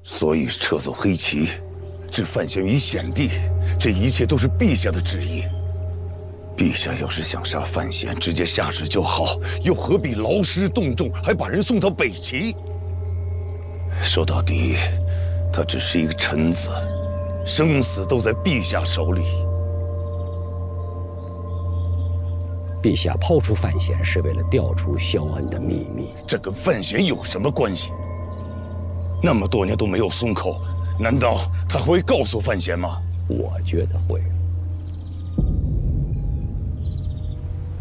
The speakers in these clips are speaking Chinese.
所以撤走黑旗，置范闲于险地，这一切都是陛下的旨意。陛下要是想杀范闲，直接下旨就好，又何必劳师动众，还把人送到北齐？说到底，他只是一个臣子，生死都在陛下手里。陛下抛出范闲是为了调出萧恩的秘密，这跟范闲有什么关系？那么多年都没有松口，难道他会告诉范闲吗？我觉得会。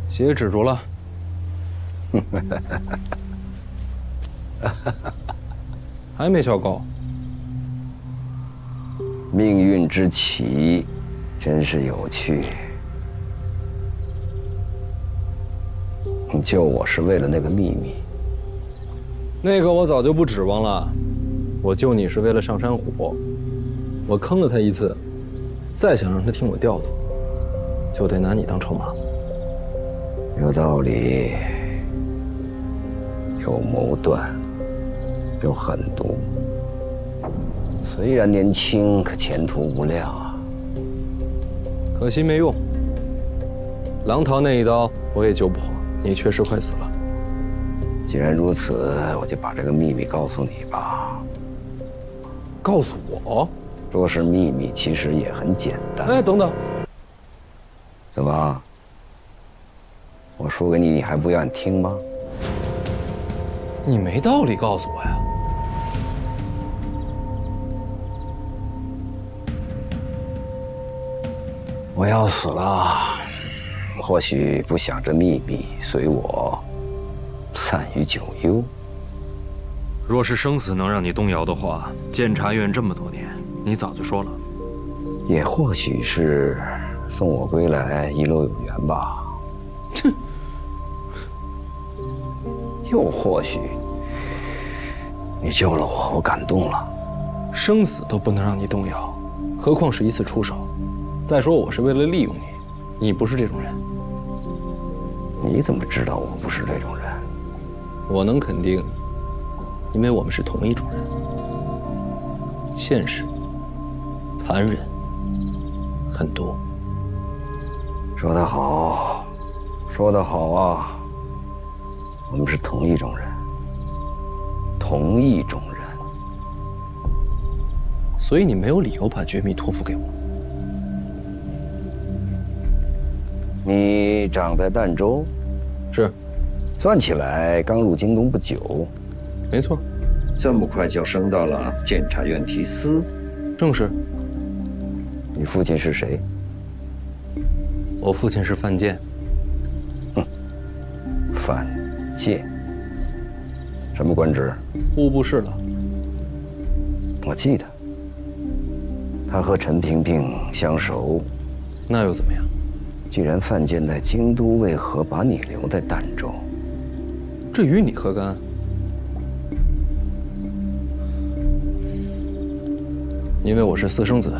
血止住了。还没消够。命运之棋，真是有趣。你救我是为了那个秘密？那个我早就不指望了。我救你是为了上山虎。我坑了他一次，再想让他听我调度，就得拿你当筹码。有道理，有谋断，有狠毒。虽然年轻，可前途无量啊。可惜没用。狼桃那一刀我也救不活，你确实快死了。既然如此，我就把这个秘密告诉你吧。告诉我？说是秘密，其实也很简单。哎，等等，怎么？我说给你，你还不愿听吗？你没道理告诉我呀。我要死了，或许不想这秘密，随我散于九幽。若是生死能让你动摇的话，监察院这么多年，你早就说了。也或许是送我归来，一路有缘吧。哼。又或许你救了我，我感动了。生死都不能让你动摇，何况是一次出手。再说我是为了利用你，你不是这种人。你怎么知道我不是这种人？我能肯定，因为我们是同一种人。现实、残忍、狠毒。说得好，说得好啊！我们是同一种人，同一种人。所以你没有理由把绝密托付给我。你长在儋州，是，算起来刚入京东不久。没错。这么快就升到了监察院提司？正是。你父亲是谁？我父亲是范建。范建，什么官职？户部侍郎。我记得，他和陈萍萍相熟。那又怎么样？既然范建在京都，为何把你留在儋州？这与你何干？因为我是私生子。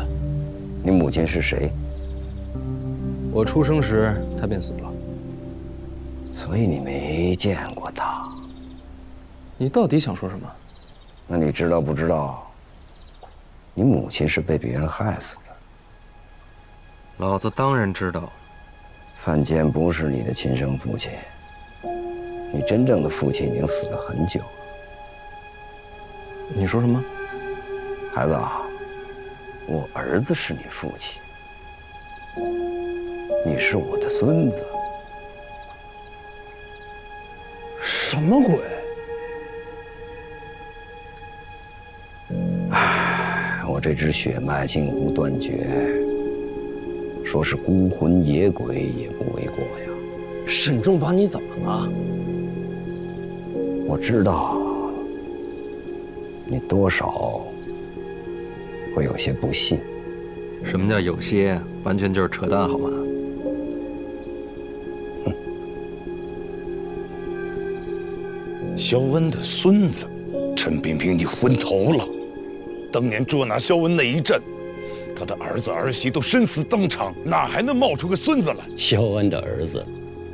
你母亲是谁？我出生时她便死了。所以你没见过她。你到底想说什么？那你知道不知道，你母亲是被别人害死的？老子当然知道。范建不是你的亲生父亲，你真正的父亲已经死了很久了。你说什么？孩子啊，我儿子是你父亲，你是我的孙子。什么鬼？唉，我这支血脉近乎断绝，说是孤魂野鬼也不为过呀。沈仲把你怎么了？我知道你多少会有些不信。什么叫有些？完全就是扯淡，好吗？萧恩的孙子，陈萍萍，你昏头了！当年捉拿萧恩那一阵，他的儿子儿媳都身死当场，哪还能冒出个孙子来？萧恩的儿子，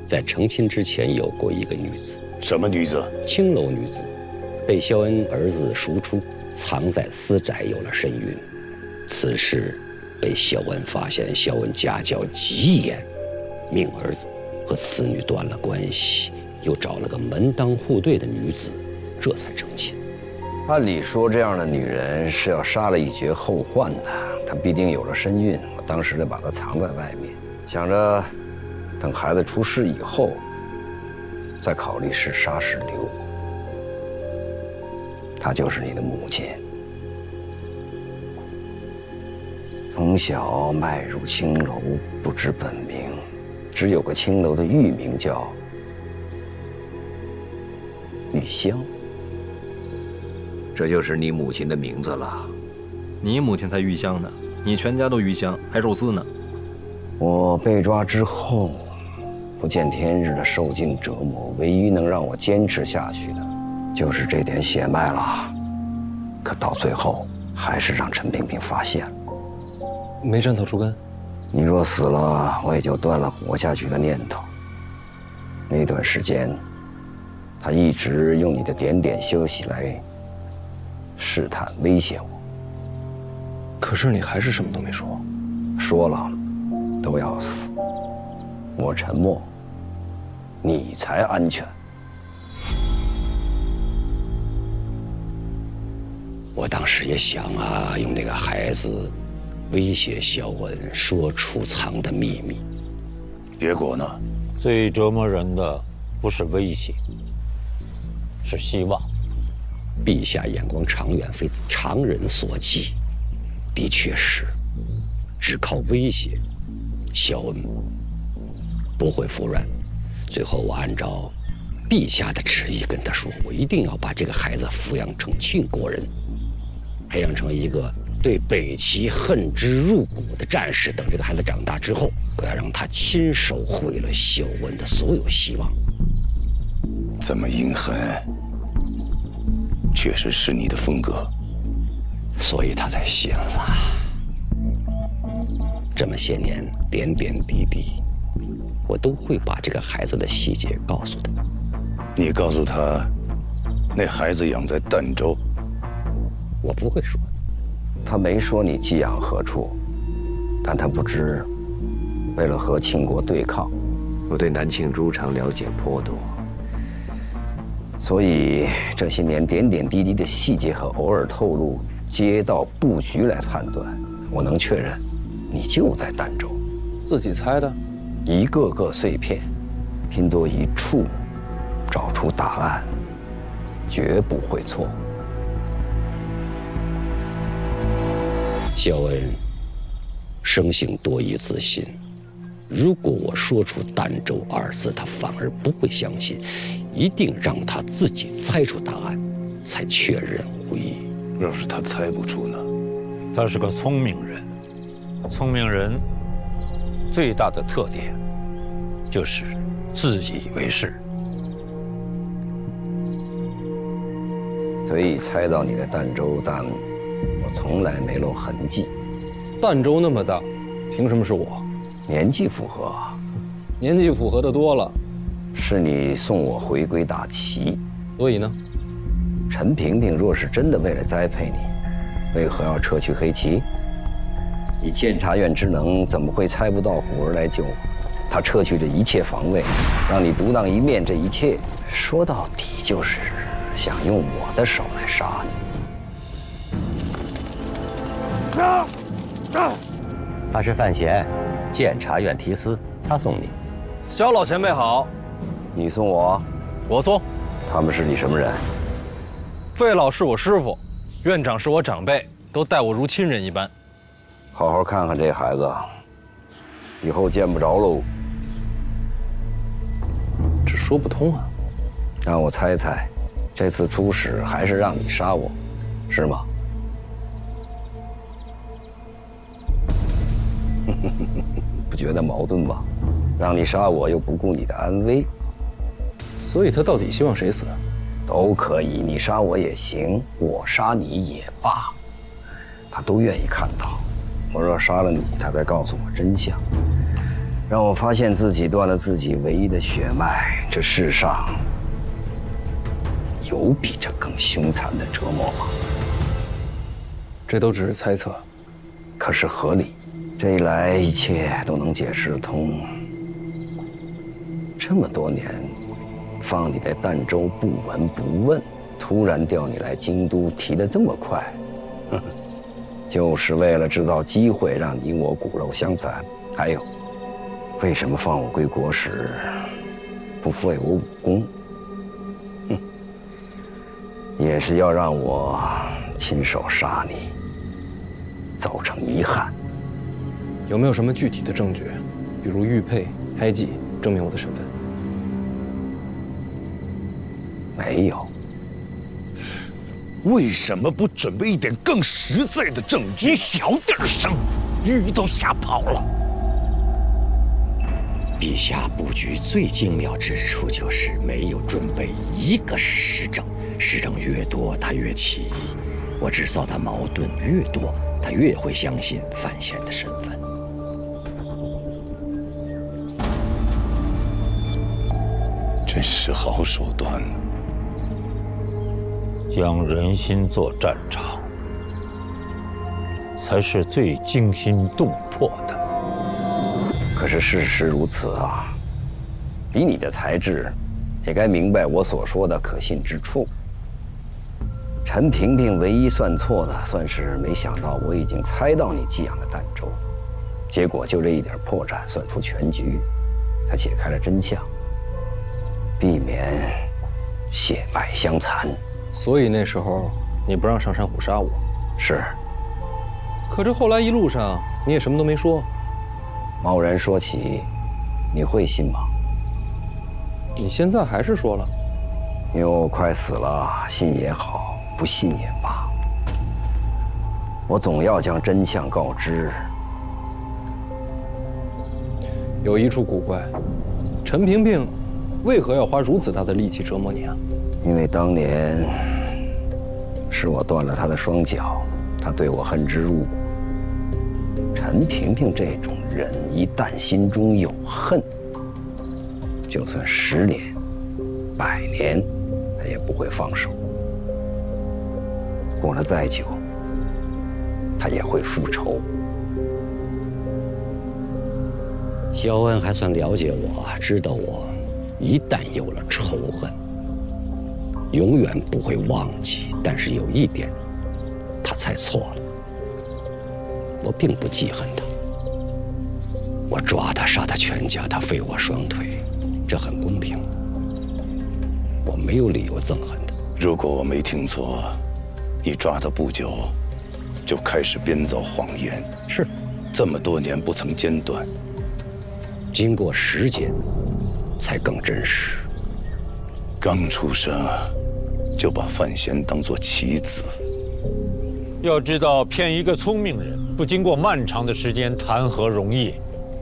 在成亲之前有过一个女子。什么女子？青楼女子，被萧恩儿子赎出，藏在私宅有了身孕。此事被萧恩发现，萧恩家教极严，命儿子和此女断了关系，又找了个门当户对的女子，这才成亲。按理说，这样的女人是要杀了以绝后患的。她必定有了身孕，我当时就把她藏在外面，想着等孩子出世以后，再考虑是杀是留。她就是你的母亲，从小迈入青楼，不知本名，只有个青楼的艺名叫玉香。这就是你母亲的名字了。你母亲才玉香呢，你全家都鱼香，还肉丝呢。我被抓之后，不见天日的受尽折磨，唯一能让我坚持下去的，就是这点血脉了。可到最后，还是让陈萍萍发现了。没沾草除根。你若死了，我也就断了活下去的念头。那段时间，他一直用你的点点消息来试探、威胁我。可是你还是什么都没说。说了，都要死。我沉默，你才安全。我当时也想啊，用那个孩子威胁萧恩，说出藏的秘密。结果呢？最折磨人的不是威胁，是希望。陛下眼光长远，非常人所及。的确是，只靠威胁，萧恩不会服软。最后我按照陛下的旨意跟他说，我一定要把这个孩子抚养成郡国人，培养成一个对北齐恨之入骨的战士。等这个孩子长大之后，我要让他亲手毁了萧恩的所有希望。这么阴狠，确实是你的风格。所以他才信了。这么些年，点点滴滴，我都会把这个孩子的细节告诉他。你告诉他，那孩子养在儋州。我不会说。他没说你寄养何处，但他不知，为了和秦国对抗，我对南庆诸常了解颇多，所以这些年点点滴滴的细节和偶尔透露街道布局来判断，我能确认，你就在儋州。自己猜的？一个个碎片，拼作一处，找出答案，绝不会错。萧恩生性多疑自信，如果我说出儋州二字，他反而不会相信，一定让他自己猜出答案，才确认无疑。要是他猜不出呢？他是个聪明人，聪明人最大的特点就是自以为是。所以猜到你的儋州，但我从来没露痕迹。儋州那么大，凭什么是我？年纪符合，年纪符合的多了。是你送我回归大齐。所以呢？陈萍萍若是真的为了栽培你，为何要撤去黑旗？以监察院之能，怎么会猜不到虎儿来救我？他撤去这一切防卫，让你独当一面，这一切说到底就是想用我的手来杀你。他是范闲，监察院提司，他送你。萧老前辈好。你送我？我送。他们是你什么人？费老是我师傅，院长是我长辈，都待我如亲人一般。好好看看这孩子，以后见不着喽。这说不通啊！让我猜猜，这次出使还是让你杀我，是吗？不觉得矛盾吗？让你杀我又不顾你的安危，所以他到底希望谁死？都可以，你杀我也行，我杀你也罢，他都愿意看到。我若杀了你，他再告诉我真相，让我发现自己断了自己唯一的血脉。这世上有比这更凶残的折磨吗？这都只是猜测，可是合理。这一来，一切都能解释得通。这么多年，放你在儋州不闻不问，突然调你来京都，提得这么快，就是为了制造机会让你我骨肉相残。还有，为什么放我归国时不废我武功？也是要让我亲手杀你，造成遗憾。有没有什么具体的证据，比如玉佩、胎记，证明我的身份？没有。为什么不准备一点更实在的证据？你小点声，鱼都吓跑了。陛下布局最精妙之处，就是没有准备一个实证，实证越多，他越起疑；我制造的矛盾越多，他越会相信范闲的身份。真是好手段呢！将人心做战场，才是最惊心动魄的。可是事实如此啊！以你的才智，也该明白我所说的可信之处。陈萍萍唯一算错的，算是没想到我已经猜到你寄养的儋州，结果就这一点破绽算出全局，他解开了真相，避免血脉相残。所以那时候你不让上山虎杀我，是。可这后来一路上你也什么都没说。贸然说起，你会信吗？你现在还是说了，因为我快死了，信也好，不信也罢，我总要将真相告知。有一处古怪，陈萍萍为何要花如此大的力气折磨你啊？因为当年是我断了他的双脚，他对我恨之入骨。陈萍萍这种人，一旦心中有恨，就算10年、100年，他也不会放手。过了再久，他也会复仇。萧恩还算了解我，知道我一旦有了仇恨，永远不会忘记。但是有一点，他猜错了。我并不记恨他，我抓他杀他全家，他废我双腿，这很公平。我没有理由憎恨他。如果我没听错，你抓他不久，就开始编造谎言。是，这么多年不曾间断。经过时间，才更真实。刚出生，就把范闲当作棋子。要知道，骗一个聪明人，不经过漫长的时间，谈何容易？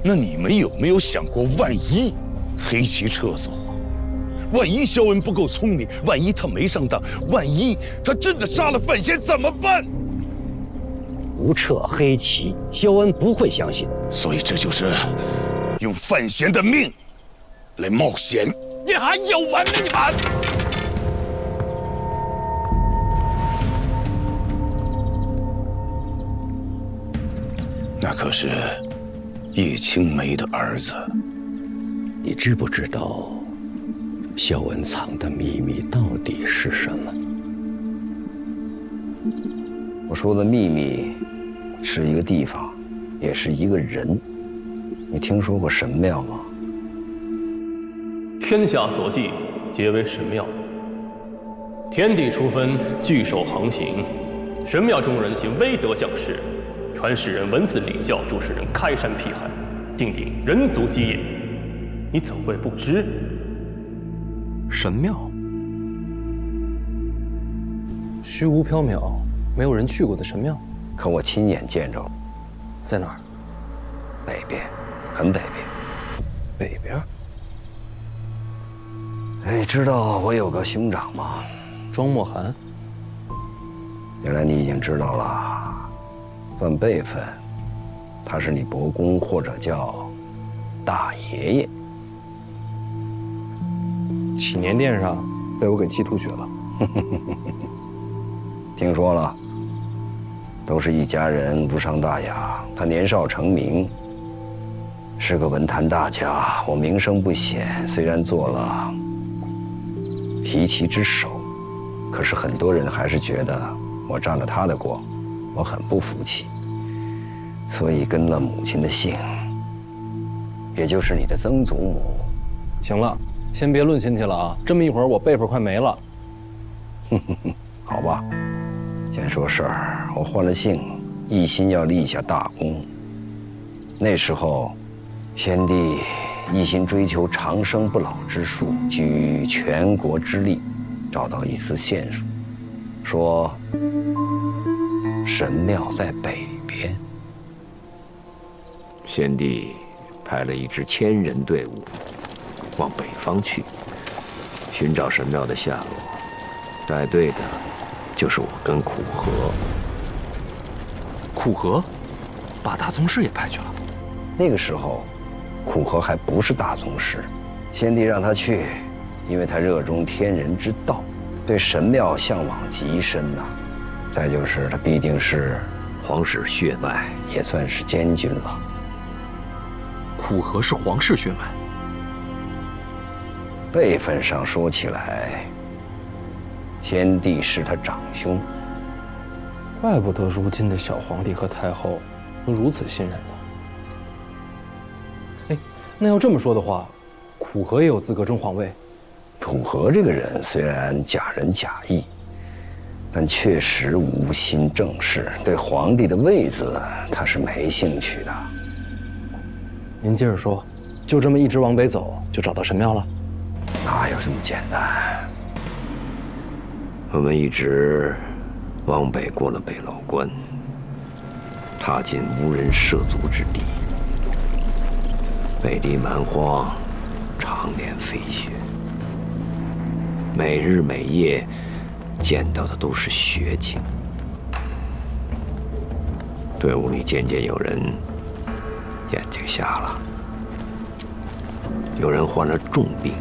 那你们有没有想过，万一黑棋撤走，万一萧恩不够聪明，万一他没上当，万一他真的杀了范闲，怎么办？不撤黑棋，萧恩不会相信。所以这就是用范闲的命来冒险。你还有完没完？那可是叶青梅的儿子。你知不知道萧恩藏的秘密到底是什么？我说的秘密是一个地方，也是一个人。你听说过神庙吗？天下所祭，皆为神庙。天地初分，聚守横行。神庙中人行威德降世，传世人文字礼教，助世人开山辟海，定人族基业。你怎会不知？神庙，虚无缥缈，没有人去过的神庙，可我亲眼见着了，在哪儿？北边，很北边。北边。哎，知道我有个兄长吗？庄莫寒。原来你已经知道了。算辈分，他是你伯公，或者叫大爷爷。祈年殿上被我给气吐血了。听说了。都是一家人，无伤大雅。他年少成名，是个文坛大家。我名声不显，虽然做了提旗之首，可是很多人还是觉得我沾了他的光，我很不服气，所以跟了母亲的姓，也就是你的曾祖母。行了，先别论亲戚了啊，这么一会儿我辈分快没了。好吧，先说事儿。我换了姓，一心要立下大功。那时候，先帝一心追求长生不老之术，举全国之力，找到一丝线索，说神庙在北边。先帝派了一支1000人队伍往北方去，寻找神庙的下落。带队的就是我跟苦荷。苦荷，把大宗师也派去了。那个时候，苦荷还不是大宗师，先帝让他去，因为他热衷天人之道，对神庙向往极深呐。再就是他毕竟是皇室血脉，也算是监军了。苦荷是皇室血脉，辈分上说起来，先帝是他长兄。怪不得如今的小皇帝和太后能如此信任他。哎，那要这么说的话，苦荷也有资格争皇位。苦荷这个人虽然假仁假义，但确实无心正事，对皇帝的位子他是没兴趣的。您接着说，就这么一直往北走，就找到神庙了？哪有这么简单？我们一直往北过了北牢关，踏进无人涉足之地。北地蛮荒，常年飞雪，每日每夜见到的都是雪景。队伍里渐渐有人眼睛瞎了，有人患了重病，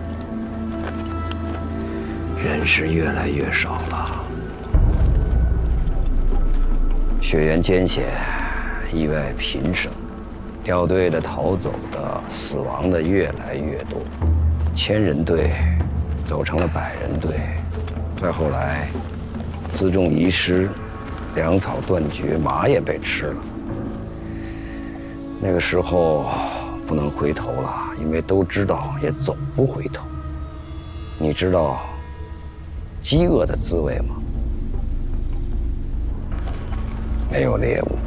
人是越来越少了。血缘艰险，意外频生，掉队的、逃走的、死亡的越来越多，1000人队走成了100人队，再后来，辎重遗失，粮草断绝，马也被吃了。那个时候不能回头了，因为都知道也走不回头。你知道饥饿的滋味吗？没有猎物，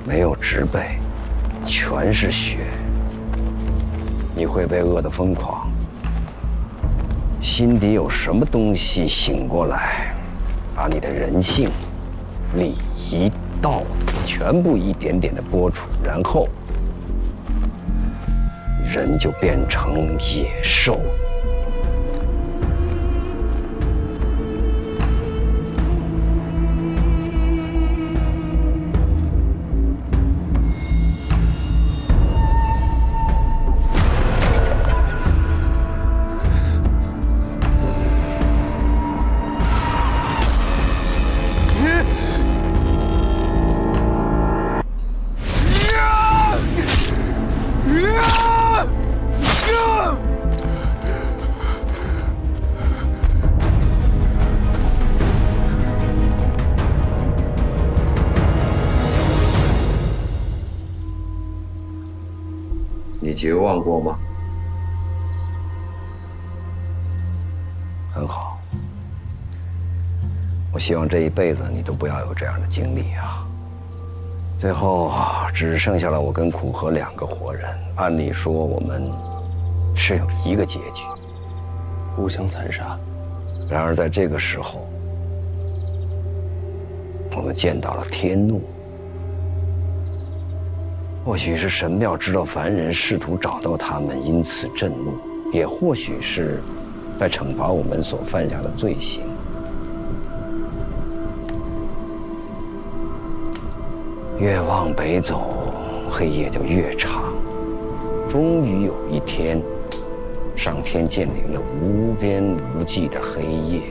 没有植被，全是雪。你会被饿得疯狂，心底有什么东西醒过来，把你的人性、礼仪、道德全部一点点的剥除，然后人就变成野兽。你绝望过吗？很好，我希望这一辈子你都不要有这样的经历啊。最后只剩下了我跟苦荷2个活人，按理说我们是有一个结局，互相残杀。然而在这个时候，我们见到了天怒。或许是神庙知道凡人试图找到他们，因此震怒；也或许是在惩罚我们所犯下的罪行。越往北走，黑夜就越长。终于有一天，上天降临了无边无际的黑夜。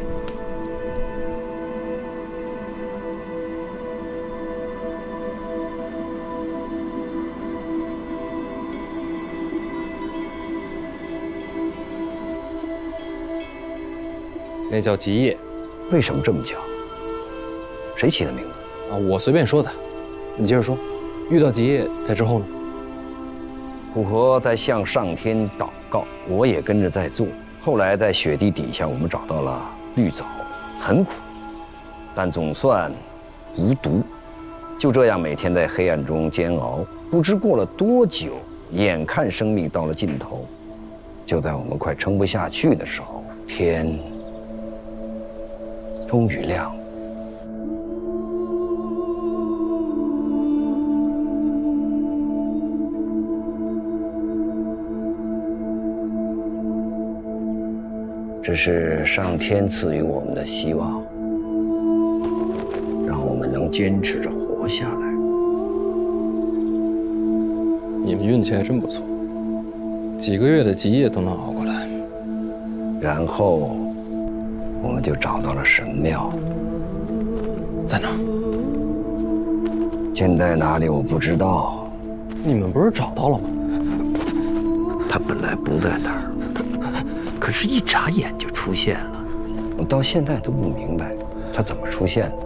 那叫吉业。为什么这么叫？谁起的名字？啊，我随便说的。你接着说，遇到吉业在之后呢？虎河在向上天祷告，我也跟着在做。后来在雪地底下，我们找到了绿藻，很苦，但总算无毒。就这样每天在黑暗中煎熬，不知过了多久，眼看生命到了尽头。就在我们快撑不下去的时候，天终于亮了。这是上天赐予我们的希望，让我们能坚持着活下来。你们运气还真不错，几个月的吉业都能熬过来。然后，我们就找到了神庙，在哪？建在哪里我不知道。你们不是找到了吗？它本来不在那儿。可是，一眨眼就出现了。我到现在都不明白，它怎么出现的，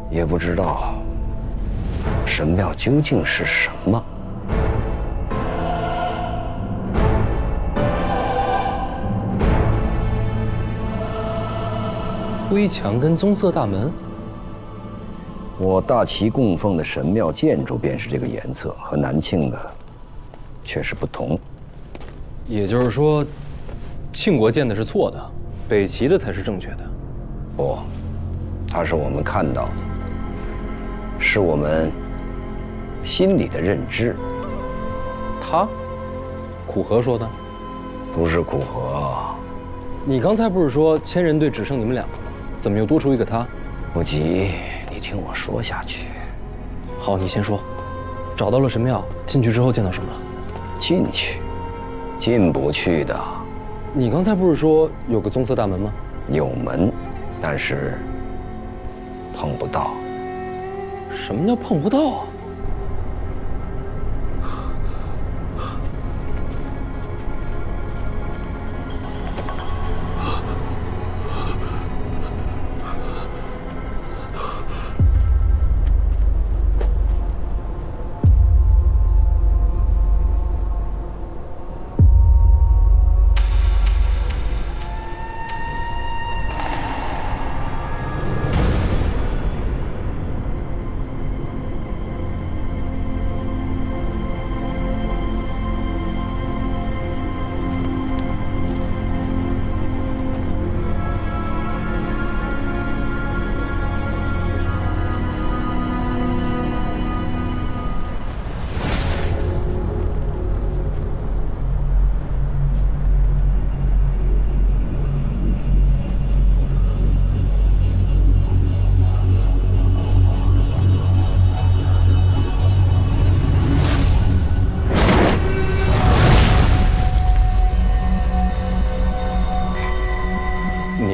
也不知道神庙究竟是什么。灰墙跟棕色大门。我大齐供奉的神庙建筑便是这个颜色，和南庆的确实不同。也就是说，庆国建的是错的，北齐的才是正确的。不，它是我们看到的，是我们心里的认知。他，苦河说的，不是苦河。你刚才不是说千人队只剩你们两个吗？怎么又多出一个他？不急，你听我说下去。好，你先说。找到了神庙，进去之后见到什么了？进去。进不去的。你刚才不是说有个棕色大门吗？有门，但是碰不到。什么叫碰不到啊？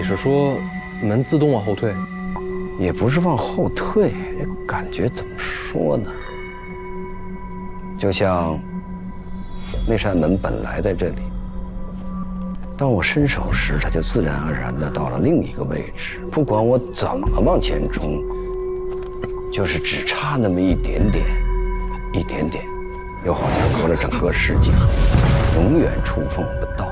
是说门自动往后退？也不是往后退，这感觉怎么说呢？就像那扇门本来在这里，当我伸手时，它就自然而然地到了另一个位置。不管我怎么往前冲，就是只差那么一点点，一点点，又好像隔了整个世界，永远触碰不到。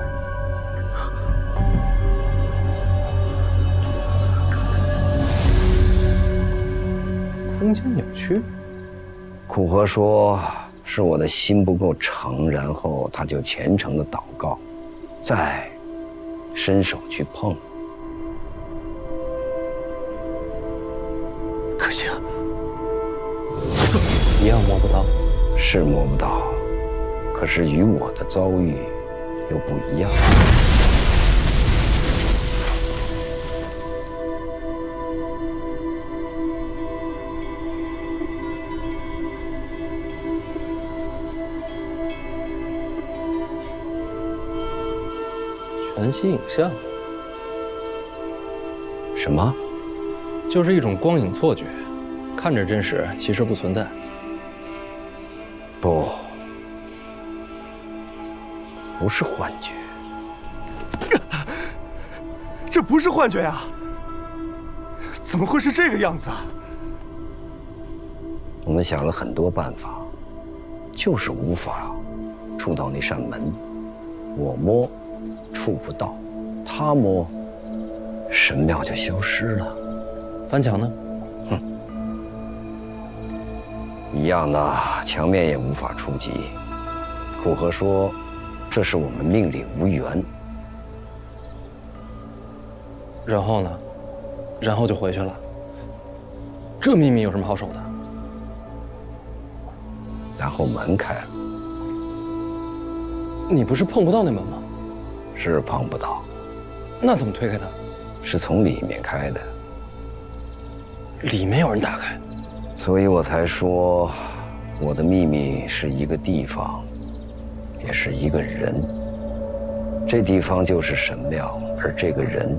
空间扭曲。苦河说是我的心不够诚，然后他就虔诚的祷告，再伸手去碰。可惜啊，一样摸不到，是摸不到，可是与我的遭遇又不一样。全息影像？什么？就是一种光影错觉，看着真实，其实不存在。不是幻觉。这不是幻觉呀！怎么会是这个样子啊？我们想了很多办法，就是无法触到那扇门。我摸，触不到；他摸，神庙就消失了。翻墙呢？一样的，墙面也无法触及。苦荷说，这是我们命里无缘。然后呢？然后就回去了。这秘密有什么好守的？然后门开了，你不是碰不到那门吗？是碰不到，那怎么推开它？是从里面开的。里面有人打开。所以我才说，我的秘密是一个地方，也是一个人。这地方就是神庙，而这个人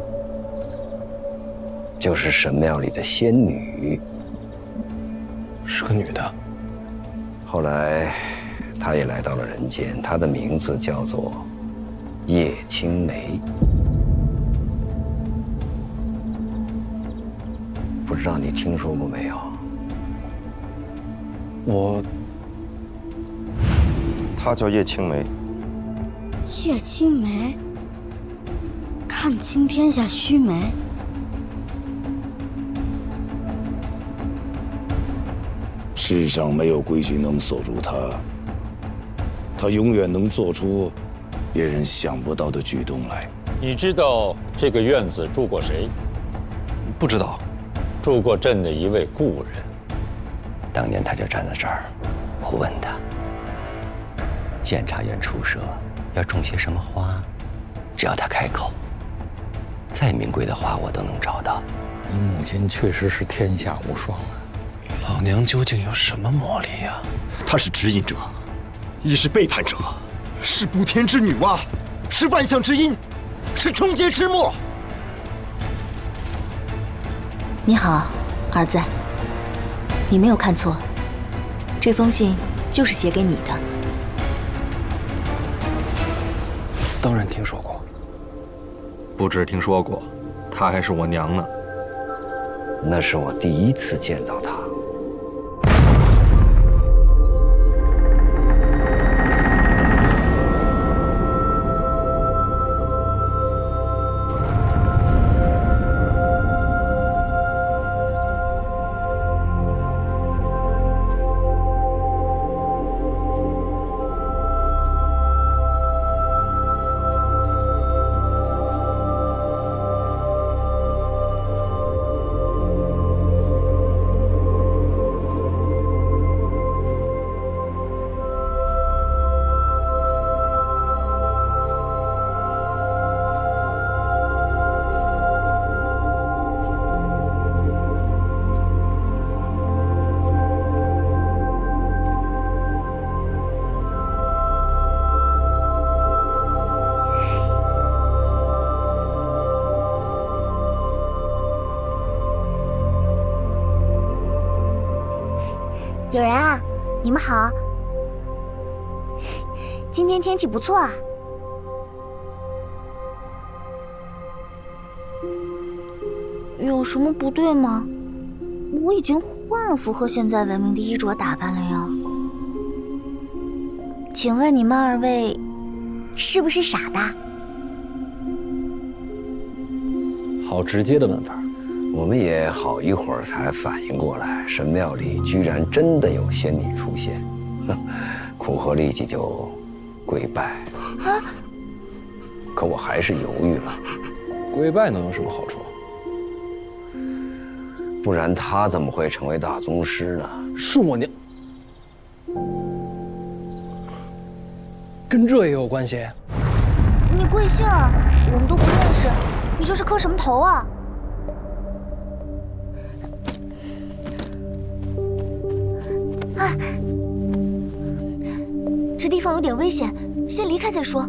就是神庙里的仙女，是个女的。后来，她也来到了人间，她的名字叫做叶青梅。不知道你听说过没有？她叫叶青梅。叶青梅，看清天下须眉。世上没有规矩能锁住他，他永远能做出别人想不到的举动来。你知道这个院子住过谁？不知道。住过朕的一位故人。当年他就站在这儿，我问他，监察院出舍要种些什么花，只要他开口，再名贵的花我都能找到。你母亲确实是天下无双啊！老娘究竟有什么魔力呀？她是指引者，亦是背叛者，是补天之女娲，是万象之阴，是终结之末。你好，儿子，你没有看错，这封信就是写给你的。当然听说过。不止听说过，她还是我娘呢。那是我第一次见到她。有人啊，你们好。今天天气不错啊。有什么不对吗？我已经换了符合现在文明的衣着打扮了呀。请问你们二位是不是傻的？好直接的问法。我们也好一会儿才反应过来，神庙里居然真的有仙女出现，苦荷立即就跪拜。可我还是犹豫了。跪拜能有什么好处？不然他怎么会成为大宗师呢？是我娘，跟这也有关系？你贵姓啊？我们都不认识，你这是磕什么头啊？这地方有点危险，先离开再说。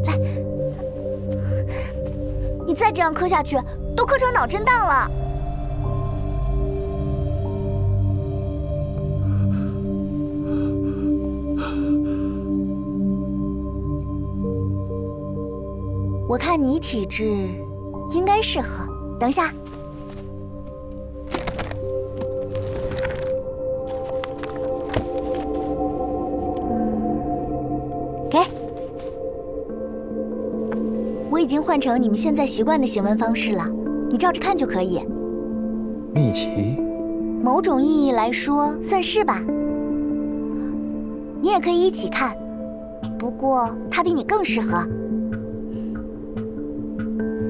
来，你再这样磕下去，都磕成脑震荡了。我看你体质应该适合。等一下。给。我已经换成你们现在习惯的行文方式了，你照着看就可以。秘籍？某种意义来说，算是吧。你也可以一起看，不过它比你更适合。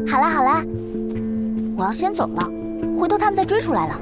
好啦好啦，我要先走了，回头他们再追出来了。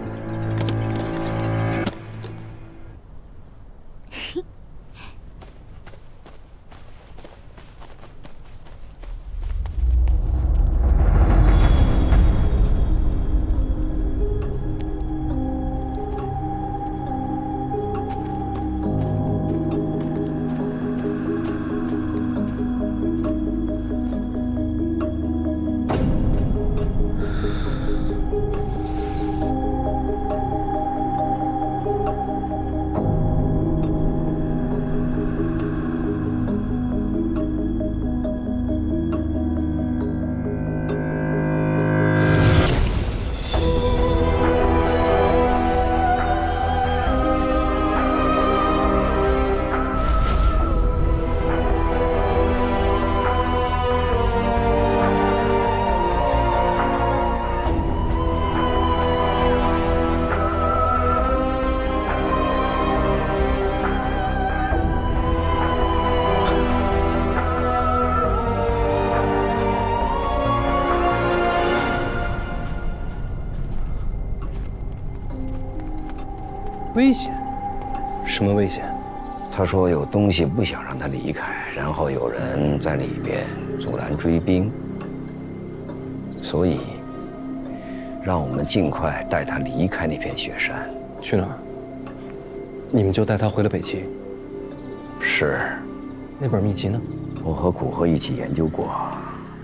危险？什么危险？他说有东西不想让他离开，然后有人在里面阻拦追兵，所以让我们尽快带他离开那片雪山。去哪儿？你们就带他回了北齐？是。那本秘籍呢？我和苦荷一起研究过，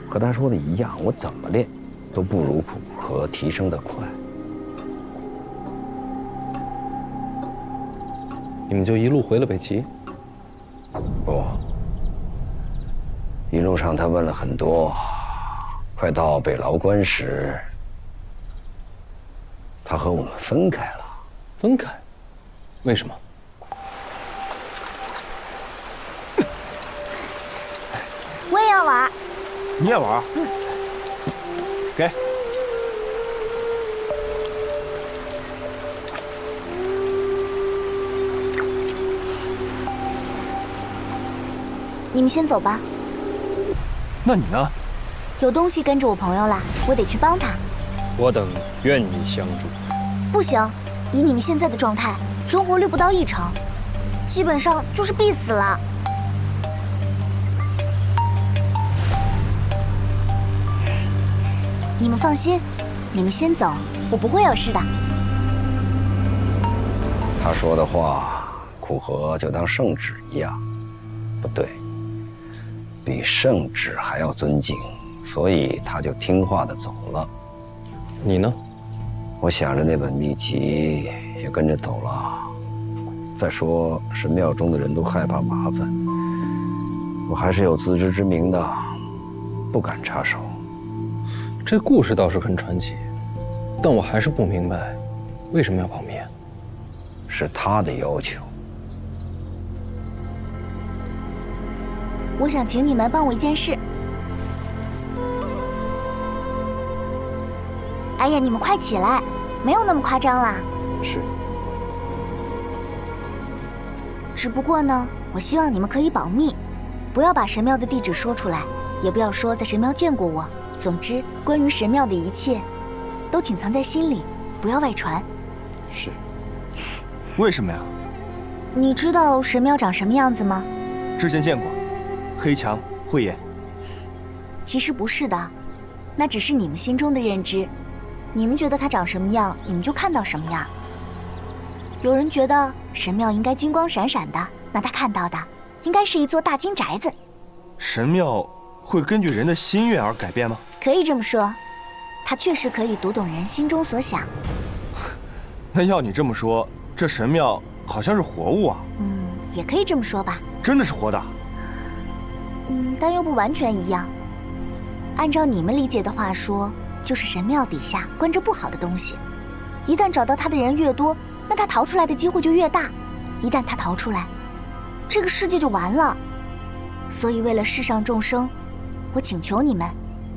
和他说的一样，我怎么练都不如苦荷提升得快。你们就一路回了北齐？不，一路上他问了很多。快到北牢关时，他和我们分开了。分开？为什么？我也要玩。你也玩？给。你们先走吧。那你呢？有东西跟着我朋友啦，我得去帮他。我等愿意相助。不行，以你们现在的状态，存活率不到1成，基本上就是必死了。你们放心，你们先走，我不会有事的。他说的话，苦荷就当圣旨一样。不对，比圣旨还要尊敬，所以他就听话的走了。你呢？我想着那本秘籍也跟着走了。再说神庙中的人都害怕麻烦，我还是有自知之明的，不敢插手。这故事倒是很传奇，但我还是不明白，为什么要保密？是他的要求。我想请你们帮我一件事。哎呀，你们快起来，没有那么夸张啦。是。只不过呢，我希望你们可以保密，不要把神庙的地址说出来，也不要说在神庙见过我。总之，关于神庙的一切，都请藏在心里，不要外传。是。为什么呀？你知道神庙长什么样子吗？之前见过，黑墙慧眼。其实不是的，那只是你们心中的认知。你们觉得它长什么样，你们就看到什么样。有人觉得神庙应该金光闪闪的，那他看到的应该是一座大金宅子。神庙会根据人的心愿而改变吗？可以这么说，它确实可以读懂人心中所想。那要你这么说，这神庙好像是活物啊。也可以这么说吧。真的是活的？但又不完全一样。按照你们理解的话说，就是神庙底下关着不好的东西，一旦找到他的人越多，那他逃出来的机会就越大。一旦他逃出来，这个世界就完了。所以为了世上众生，我请求你们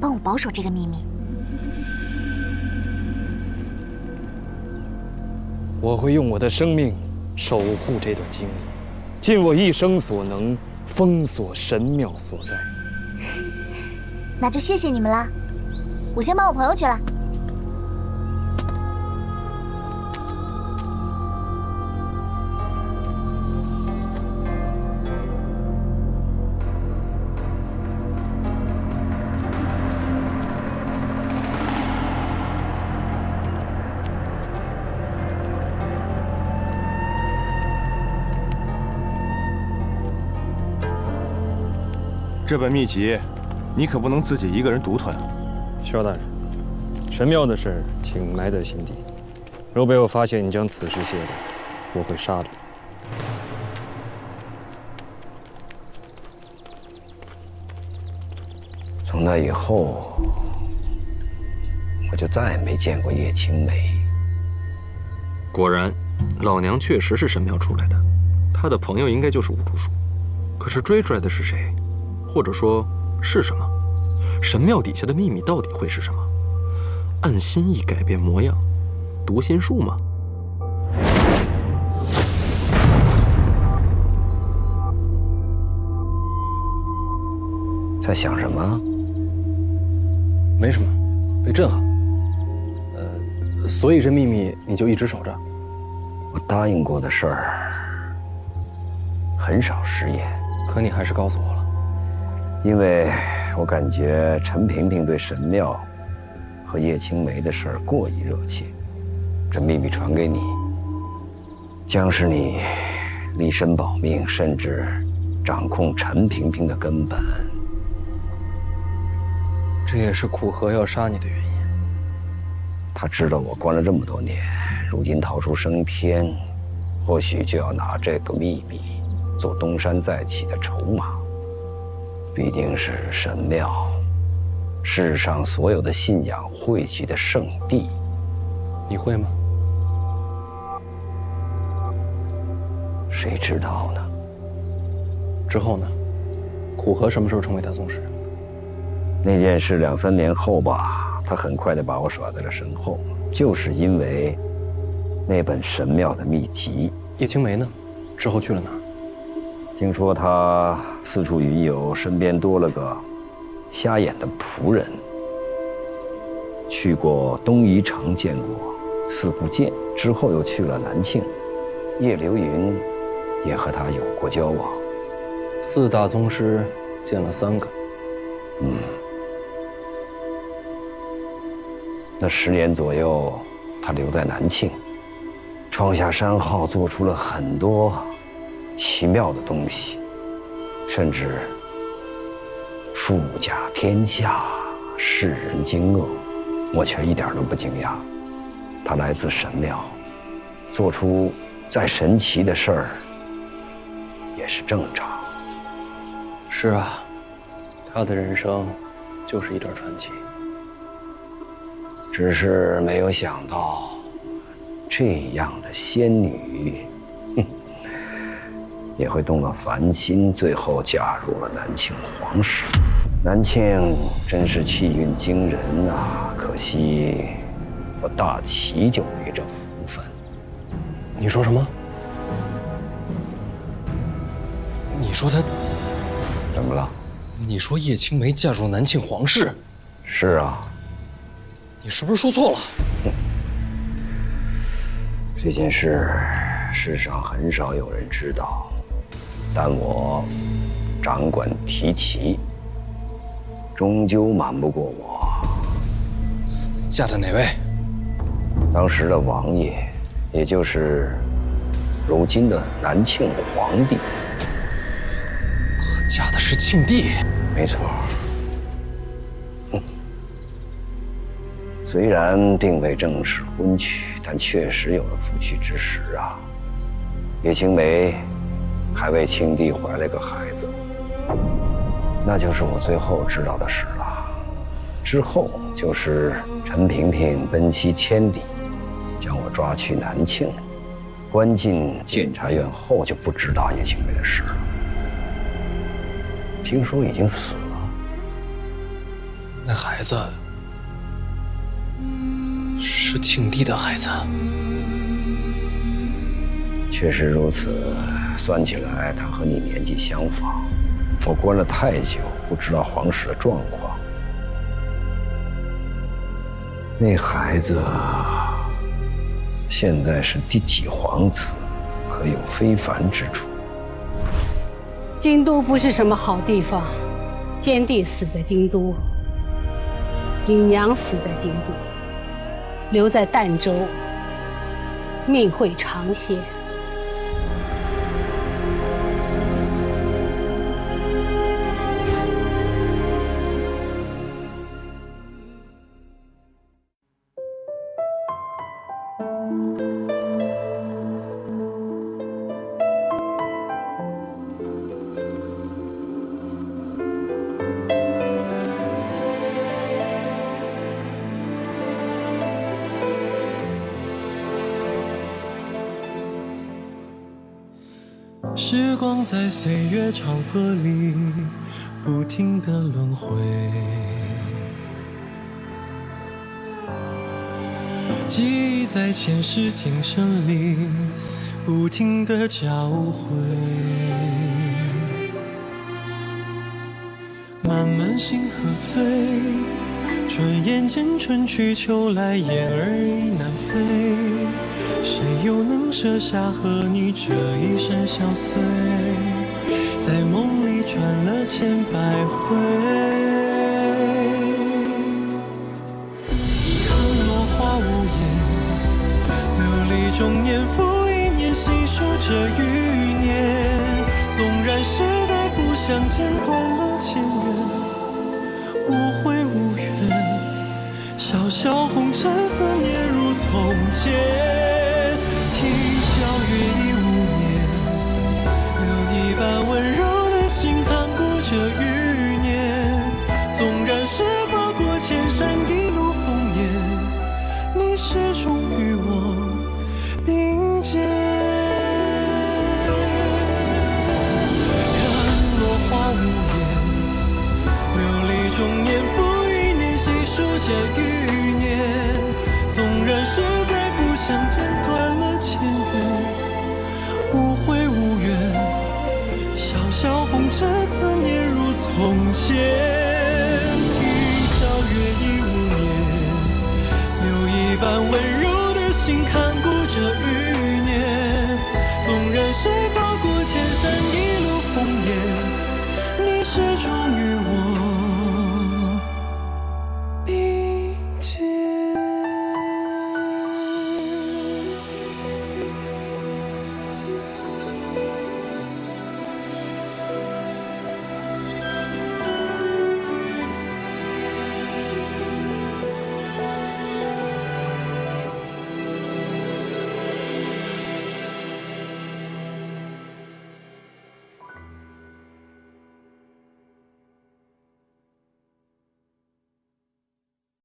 帮我保守这个秘密。我会用我的生命守护这段经历，尽我一生所能，封锁神庙所在。那就谢谢你们啦，我先帮我朋友去了。这本秘籍，你可不能自己一个人独吞。萧大人，神庙的事请埋在心底。若被我发现你将此事泄露，我会杀了你。从那以后，我就再也没见过叶青梅。果然，老娘确实是神庙出来的，她的朋友应该就是五竹叔。可是追出来的是谁？或者说是什么？神庙底下的秘密到底会是什么？按心意改变模样，读心术吗？在想什么？没什么，被震撼。所以这秘密你就一直守着？我答应过的事儿很少食言，可你还是告诉我了。因为我感觉陈萍萍对神庙和叶青梅的事儿过于热切，这秘密传给你，将是你立身保命，甚至掌控陈萍萍的根本。这也是苦荷要杀你的原因。他知道我关了这么多年，如今逃出升天，或许就要拿这个秘密做东山再起的筹码。毕竟是神庙，世上所有的信仰汇聚的圣地。你会吗？谁知道呢？之后呢？苦荷什么时候成为大宗师？那件事2、3年后吧，他很快地把我甩在了身后，就是因为那本神庙的秘籍。叶青梅呢？之后去了哪儿？听说他四处云游，身边多了个瞎眼的仆人。去过东夷城，见过四顾剑，之后又去了南庆。叶流云也和他有过交往。4大宗师见了3个。那10年左右，他留在南庆，创下山号，做出了很多奇妙的东西，甚至富甲天下，世人惊愕，我却一点都不惊讶。他来自神庙，做出再神奇的事儿也是正常。是啊，他的人生就是一段传奇。只是没有想到，这样的仙女，也会动了凡心，最后嫁入了南庆皇室。南庆真是气运惊人啊！可惜我大齐就没这福分。你说什么？你说他怎么了？你说叶青梅嫁入南庆皇室？是啊。你是不是说错了？这件事世上很少有人知道，但我掌管提旗，终究瞒不过我。嫁的哪位？当时的王爷，也就是如今的南庆皇帝。嫁的是庆帝？没错。虽然并未正式婚娶，但确实有了夫妻之实啊。叶青梅还为庆帝怀了个孩子，那就是我最后知道的事了。之后，就是陈萍萍奔袭千里，将我抓去南庆，关进监察院后，就不知道叶青梅的事了。听说已经死了。那孩子是庆帝的孩子？确实如此，算起来他和你年纪相仿。我关了太久，不知道皇室的状况。那孩子现在是第几皇子，可有非凡之处？京都不是什么好地方，奸帝死在京都，你娘死在京都，留在儋州，命会长些。时光在岁月长河里不停地轮回，记忆在前世今生里不停地交汇，慢慢星河醉，转眼间春去秋来，雁儿已南飞，谁又能舍下和你这一生相随，在梦里转了千百回。看落花无言，流离中年复一年，细数这余年，纵然实在不相见，断了前缘，无悔无怨，潇潇红尘思念如从前。听笑月已无眠，留一半温柔的心看过这余年，纵然是跨过千山一路烽烟，你始终与我并肩。看落花无言，流离中年复一年，细数这余年，纵然实在不相见，断了前缘，无悔无怨，潇潇红尘思念如从前。听笑月已无眠，留一半温柔的心看顾这余